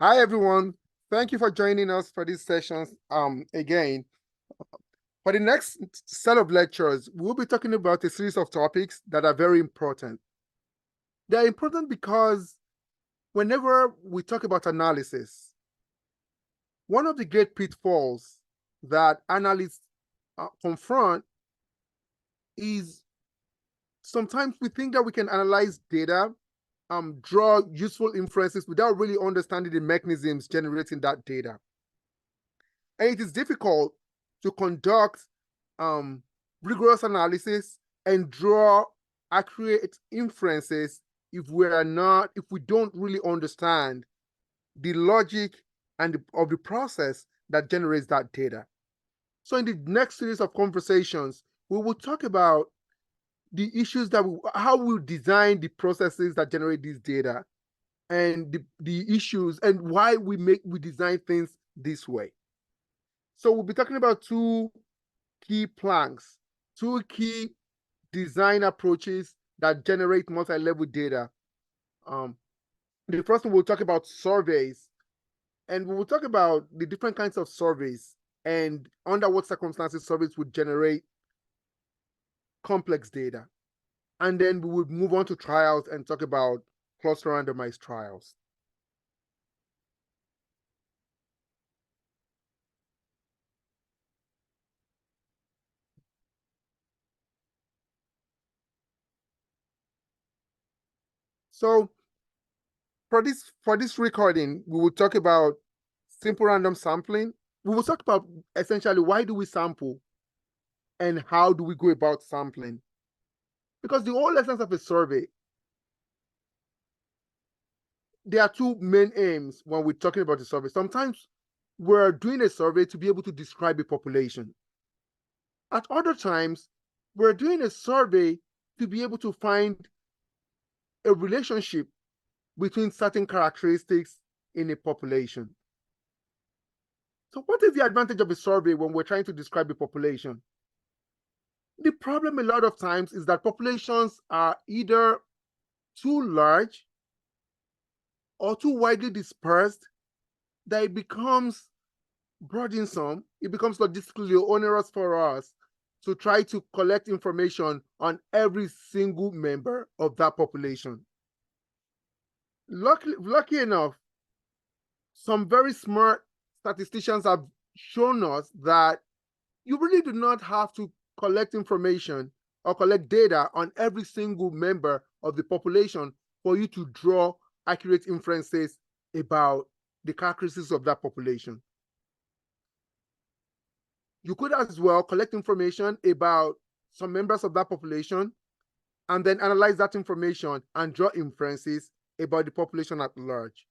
Hi, everyone. Thank you for joining us for these sessions again. For the next set of lectures, we'll be talking about a series of topics that are very important. They're important because whenever we talk about analysis, one of the great pitfalls that analysts confront is sometimes we think that we can analyze data, draw useful inferences without really understanding the mechanisms generating that data. And it is difficult to conduct rigorous analysis and draw accurate inferences if we don't really understand the logic of the process that generates that data. So in the next series of conversations, we will talk about the issues how we design the processes that generate this data, and the issues and why we design things this way. So we'll be talking about two key planks, two key design approaches that generate multi-level data. The first one, we'll talk about surveys, and we will talk about the different kinds of surveys and under what circumstances surveys would generate complex data. And then we would move on to trials and talk about cluster randomized trials. So for this recording, we will talk about simple random sampling. We will talk about essentially why do we sample and how do we go about sampling. Because the whole essence of a survey, there are two main aims when we're talking about a survey. Sometimes we're doing a survey to be able to describe a population. At other times, we're doing a survey to be able to find a relationship between certain characteristics in a population. So what is the advantage of a survey when we're trying to describe a population? The problem a lot of times is that populations are either too large or too widely dispersed that it becomes burdensome, it becomes logistically onerous for us to try to collect information on every single member of that population. Lucky enough, some very smart statisticians have shown us that you really do not have to collect information or collect data on every single member of the population for you to draw accurate inferences about the characteristics of that population. You could as well collect information about some members of that population and then analyze that information and draw inferences about the population at large.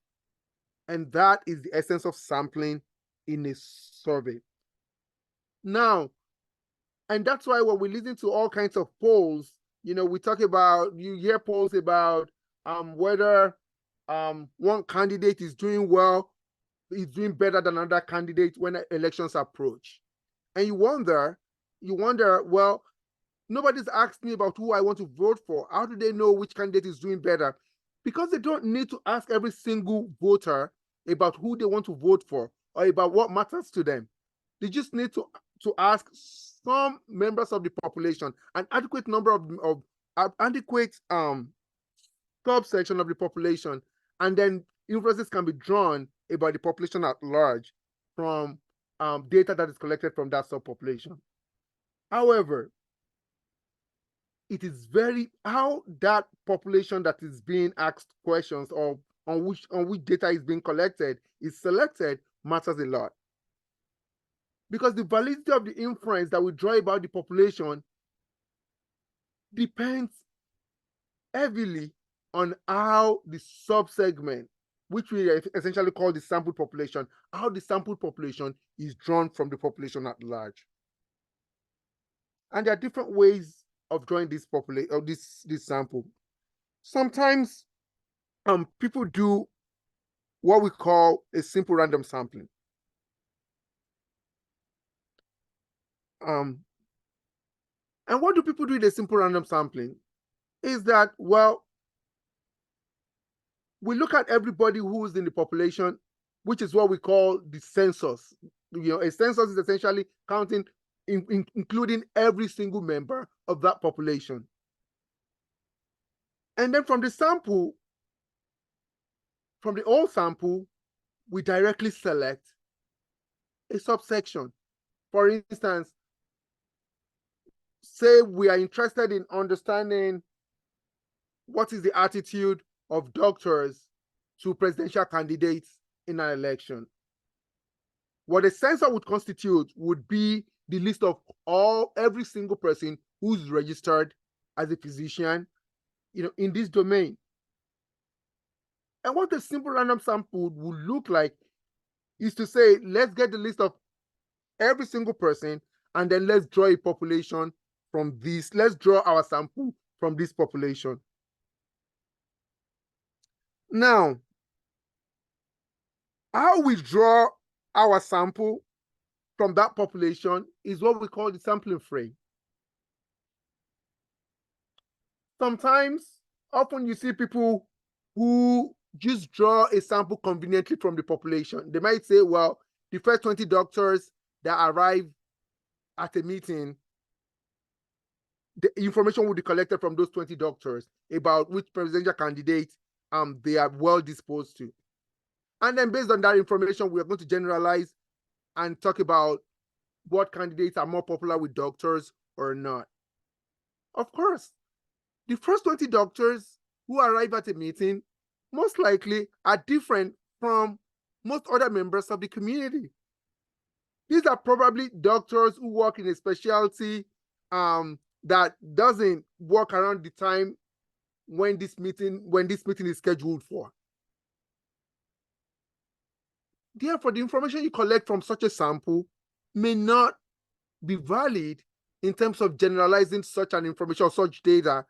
And that is the essence of sampling in a survey. Now, and that's why when we listen to all kinds of polls, we talk about, you hear polls about whether one candidate is doing well, is doing better than another candidate when elections approach. And you wonder, well, nobody's asked me about who I want to vote for. How do they know which candidate is doing better? Because they don't need to ask every single voter about who they want to vote for or about what matters to them. They just need to ask some members of the population, an adequate number of adequate subsection of the population, and then inferences can be drawn about the population at large from data that is collected from that subpopulation. However, it is how that population that is being asked questions or on which data is being collected is selected matters a lot. Because the validity of the inference that we draw about the population depends heavily on how the subsegment, which we essentially call the sample population, how the sample population is drawn from the population at large. And there are different ways of drawing this sample. Sometimes people do what we call a simple random sampling. And what do people do with a simple random sampling? Is that, well, we look at everybody who is in the population which is what we call the census. A census is essentially counting, including every single member of that population. And then from the whole sample, we directly select a subsection. For instance, say we are interested in understanding what is the attitude of doctors to presidential candidates in an election. What a census would constitute would be the list of every single person who's registered as a physician, in this domain. And what a simple random sample would look like is to say, let's get the list of every single person, and then let's draw a population from this. Let's draw our sample from this population. Now, how we draw our sample from that population is what we call the sampling frame. Often you see people who just draw a sample conveniently from the population. They might say, well, the first 20 doctors that arrive at a meeting, the information will be collected from those 20 doctors about which presidential candidate they are well disposed to. And then based on that information, we are going to generalize and talk about what candidates are more popular with doctors or not. Of course, the first 20 doctors who arrive at a meeting most likely are different from most other members of the community. These are probably doctors who work in a specialty that doesn't work around the time when this meeting is scheduled for. Therefore, the information you collect from such a sample may not be valid in terms of generalizing such an information or such data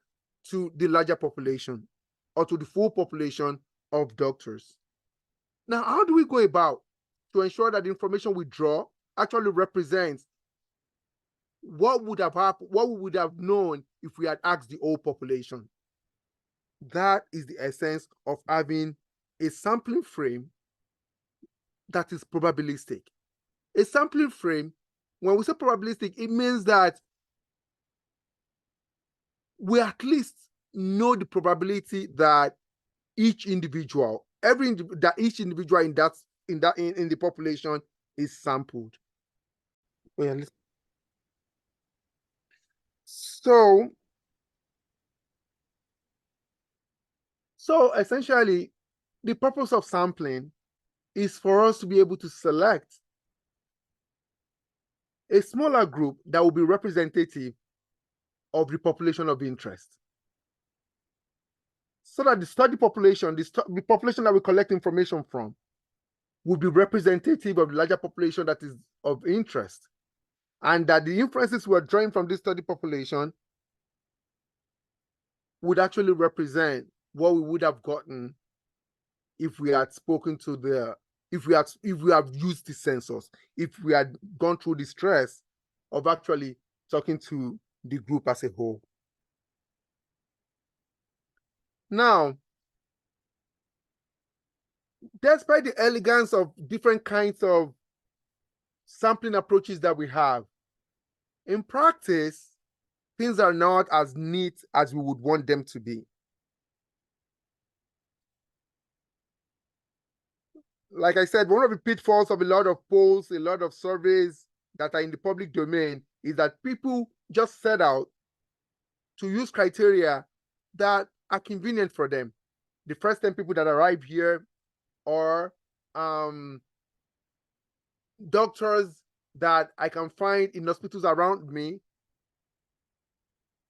to the larger population or to the full population of doctors. Now, how do we go about to ensure that the information we draw actually represents what would have happened, what we would have known if we had asked the whole population? That is the essence of having a sampling frame that is probabilistic. A sampling frame, when we say probabilistic, it means that we at least know the probability that each individual in the population is sampled. Well, so essentially, the purpose of sampling is for us to be able to select a smaller group that will be representative of the population of interest, so that the study population, the population that we collect information from, will be representative of the larger population that is of interest, and that the inferences we're drawing from this study population would actually represent what we would have gotten if we had spoken to if we have used the census, if we had gone through the stress of actually talking to the group as a whole. Now, despite the elegance of different kinds of sampling approaches that we have, in practice, things are not as neat as we would want them to be. Like I said, one of the pitfalls of a lot of polls, a lot of surveys that are in the public domain is that people just set out to use criteria that are convenient for them. The first 10 people that arrive here, or doctors that I can find in hospitals around me.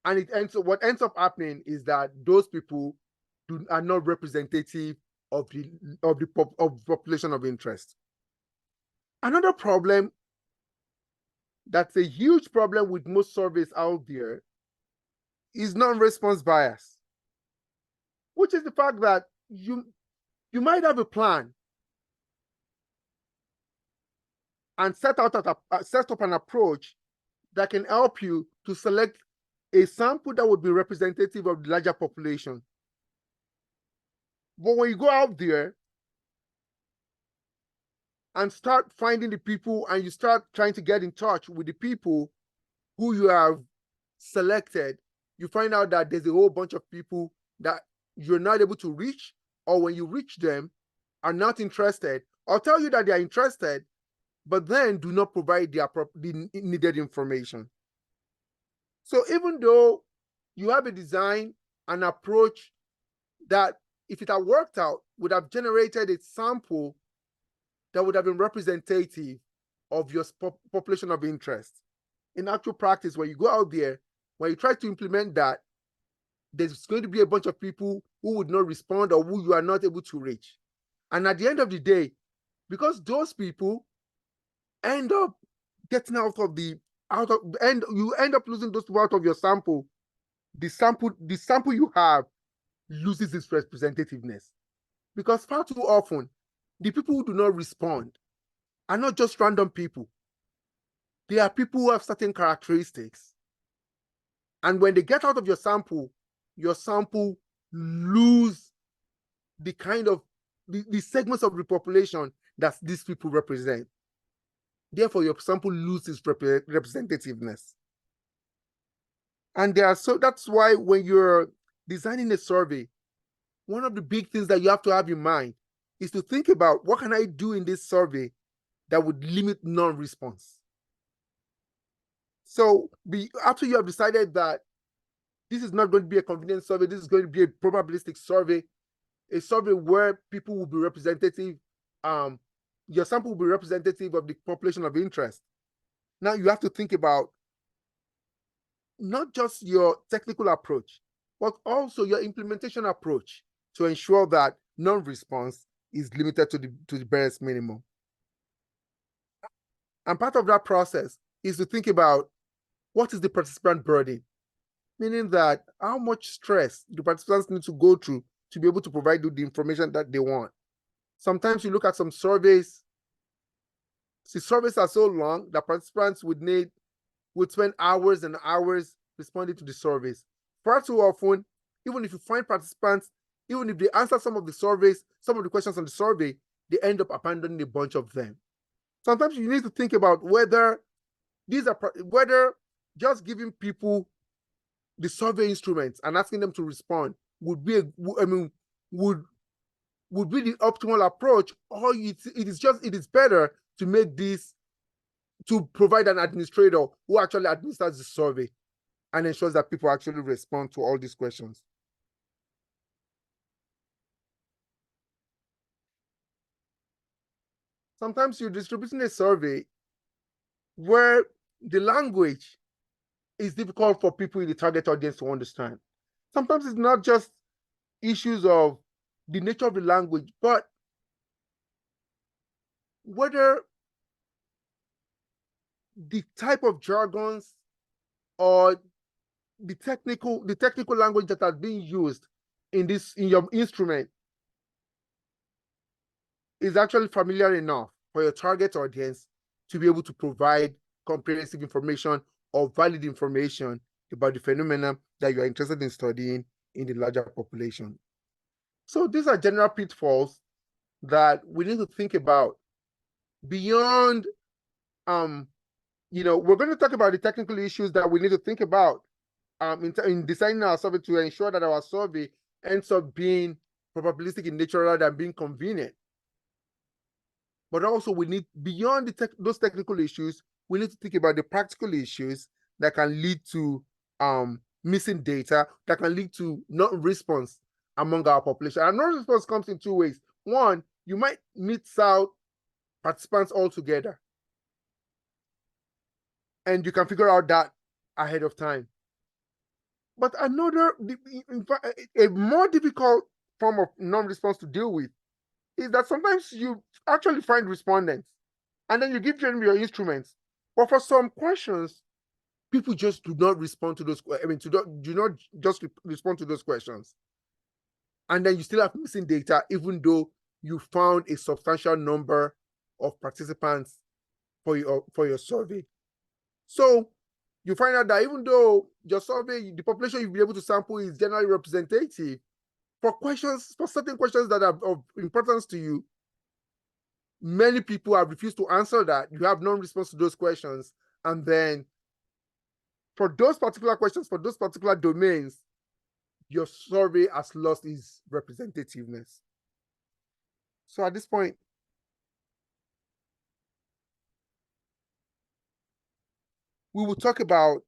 And what ends up happening is that those people are not representative of the population of interest. Another problem that's a huge problem with most surveys out there is non-response bias, which is the fact that you might have a plan and set up an approach that can help you to select a sample that would be representative of the larger population. But when you go out there, and start finding the people, and you start trying to get in touch with the people who you have selected, you find out that there's a whole bunch of people that you're not able to reach, or when you reach them, are not interested, or tell you that they are interested, but then do not provide the needed information. So even though you have a design, an approach that, if it had worked out, would have generated a sample that would have been representative of your population of interest, in actual practice, when you go out there, when you try to implement that, there's going to be a bunch of people who would not respond, or who you are not able to reach. And at the end of the day, because those people end up getting you end up losing those people out of your sample, the sample you have loses its representativeness. Because far too often, the people who do not respond are not just random people. They are people who have certain characteristics. And when they get out of your sample lose the kind of the segments of the population that these people represent. Therefore, your sample loses representativeness. And that's why when you're designing a survey, one of the big things that you have to have in mind is to think about, what can I do in this survey that would limit non-response? So after you have decided that this is not going to be a convenience survey, this is going to be a probabilistic survey, a survey where people will be representative, your sample will be representative of the population of interest. Now you have to think about not just your technical approach, but also your implementation approach to ensure that non-response is limited to the barest minimum. And part of that process is to think about, what is the participant burden? Meaning that, how much stress do participants need to go through to be able to provide you the information that they want? Sometimes you look at some surveys, the surveys are so long that participants would spend hours and hours responding to the surveys. Far too often, even if you find participants, even if they answer some of the questions on the survey, they end up abandoning a bunch of them. Sometimes you need to think about whether just giving people the survey instruments and asking them to respond would be the optimal approach, or it is better to provide an administrator who actually administers the survey and ensures that people actually respond to all these questions. Sometimes you're distributing a survey where the language is difficult for people in the target audience to understand. Sometimes it's not just issues of the nature of the language, but whether the type of jargons or the technical language that are being used in your instrument is actually familiar enough for your target audience to be able to provide comprehensive information or valid information about the phenomena that you are interested in studying in the larger population. So these are general pitfalls that we need to think about beyond, we're going to talk about the technical issues that we need to think about in designing our survey to ensure that our survey ends up being probabilistic in nature rather than being convenient. But also, we need, beyond those technical issues, we need to think about the practical issues that can lead to missing data, that can lead to non-response among our population. And non-response comes in two ways. One, you might miss out participants altogether, and you can figure out that ahead of time. But a more difficult form of non-response to deal with is that sometimes you actually find respondents, and then you give them your instruments, but for some questions, people just do not respond to those. Do not just respond to those questions, and then you still have missing data, even though you found a substantial number of participants for your survey. So you find out that even though your survey, the population you'll be able to sample is generally representative, for certain questions that are of importance to you, many people have refused to answer that. You have non-response to those questions. And then for those particular questions, for those particular domains, your survey has lost its representativeness. So at this point, we will talk about,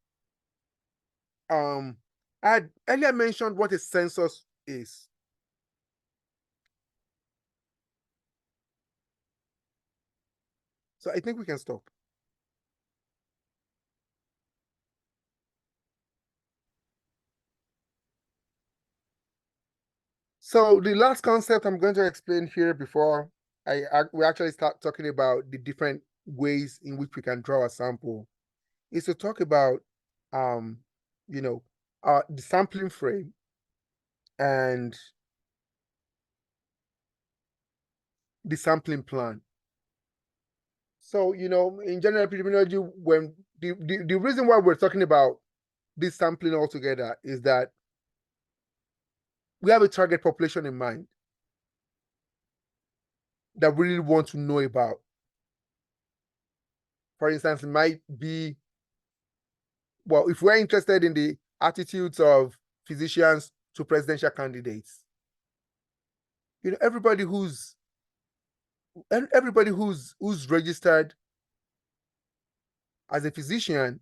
I had earlier mentioned what a census is. So I think we can stop. So the last concept I'm going to explain here before we actually start talking about the different ways in which we can draw a sample is to talk about, the sampling frame and the sampling plan. So, in general epidemiology, when the reason why we're talking about this sampling altogether is that we have a target population in mind that we really want to know about. For instance, it might be, well, if we're interested in the attitudes of physicians to presidential candidates, everybody who's registered as a physician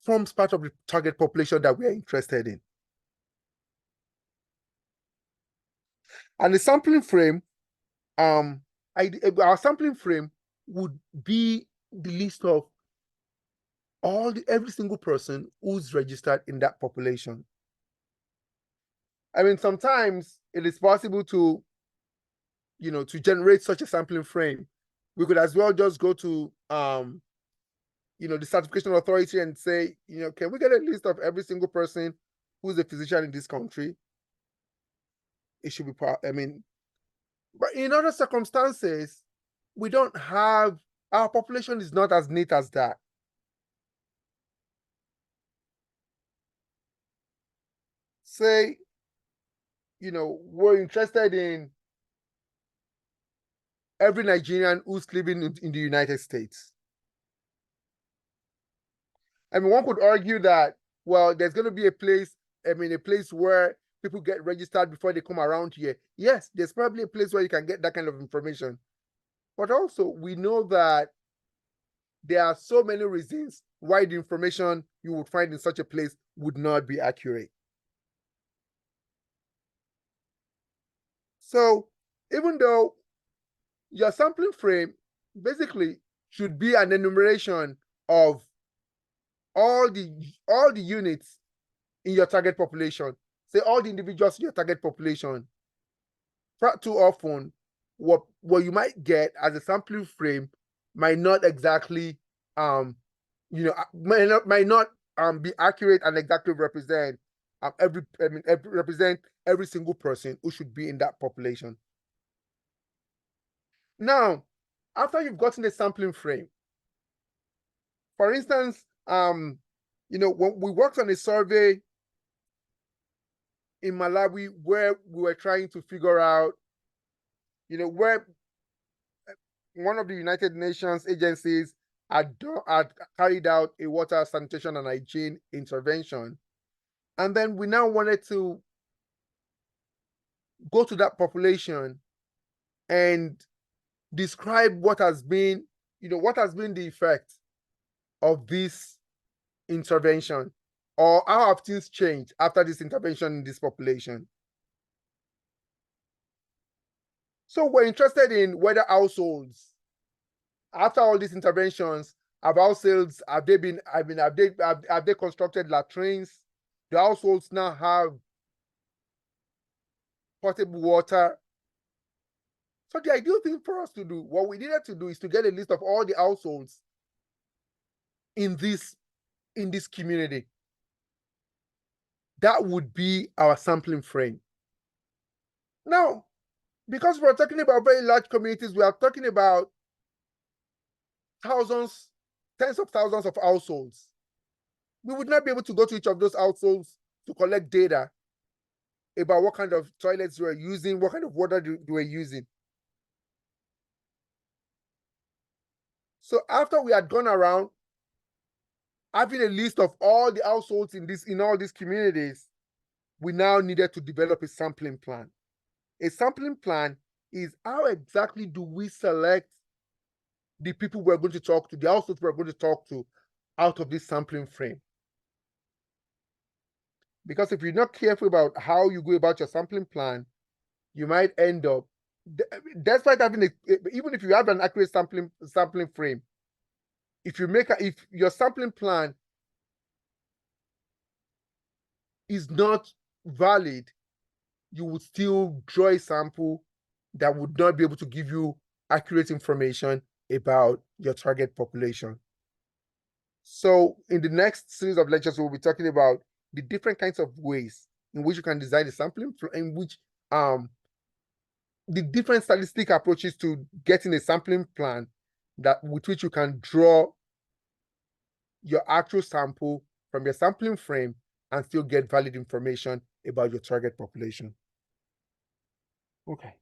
forms part of the target population that we are interested in. And the sampling frame, our sampling frame would be the list of every single person who's registered in that population. I mean, sometimes it is possible to generate such a sampling frame. We could as well just go to the certification authority and say, can we get a list of every single person who's a physician in this country? It should be but in other circumstances, our population is not as neat as that. Say, we're interested in every Nigerian who's living in the United States. I mean, one could argue that, well, there's going to be a place where people get registered before they come around here. Yes, there's probably a place where you can get that kind of information. But also, we know that there are so many reasons why the information you would find in such a place would not be accurate. So even though your sampling frame basically should be an enumeration of all the units in your target population, say all the individuals in your target population, far too often what you might get as a sampling frame might not exactly might not be accurate and exactly represent every single person who should be in that population. Now, after you've gotten a sampling frame, for instance, when we worked on a survey in Malawi where we were trying to figure out, where one of the United Nations agencies had carried out a water, sanitation, and hygiene intervention. And then we now wanted to go to that population and describe what has been the effect of this intervention, or how have things changed after this intervention in this population. So we're interested in whether households, after all these interventions, have they constructed latrines? Do households now have potable water? So the ideal thing for us to do, what we needed to do, is to get a list of all the households in this community. That would be our sampling frame. Now, because we're talking about very large communities, we are talking about thousands, tens of thousands of households. We would not be able to go to each of those households to collect data. about what kind of toilets you are using, what kind of water you are using. So after we had gone around having a list of all the households in all these communities, we now needed to develop a sampling plan. A sampling plan is how exactly do we select the people we're going to talk to, the households we're going to talk to out of this sampling frame. Because if you're not careful about how you go about your sampling plan, you might end up, despite having even if you have an accurate sampling frame, if your sampling plan is not valid, you would still draw a sample that would not be able to give you accurate information about your target population. So in the next series of lectures, we'll be talking about the different kinds of ways in which you can design a sampling, in which the different statistic approaches to getting a sampling plan with which you can draw your actual sample from your sampling frame and still get valid information about your target population. Okay.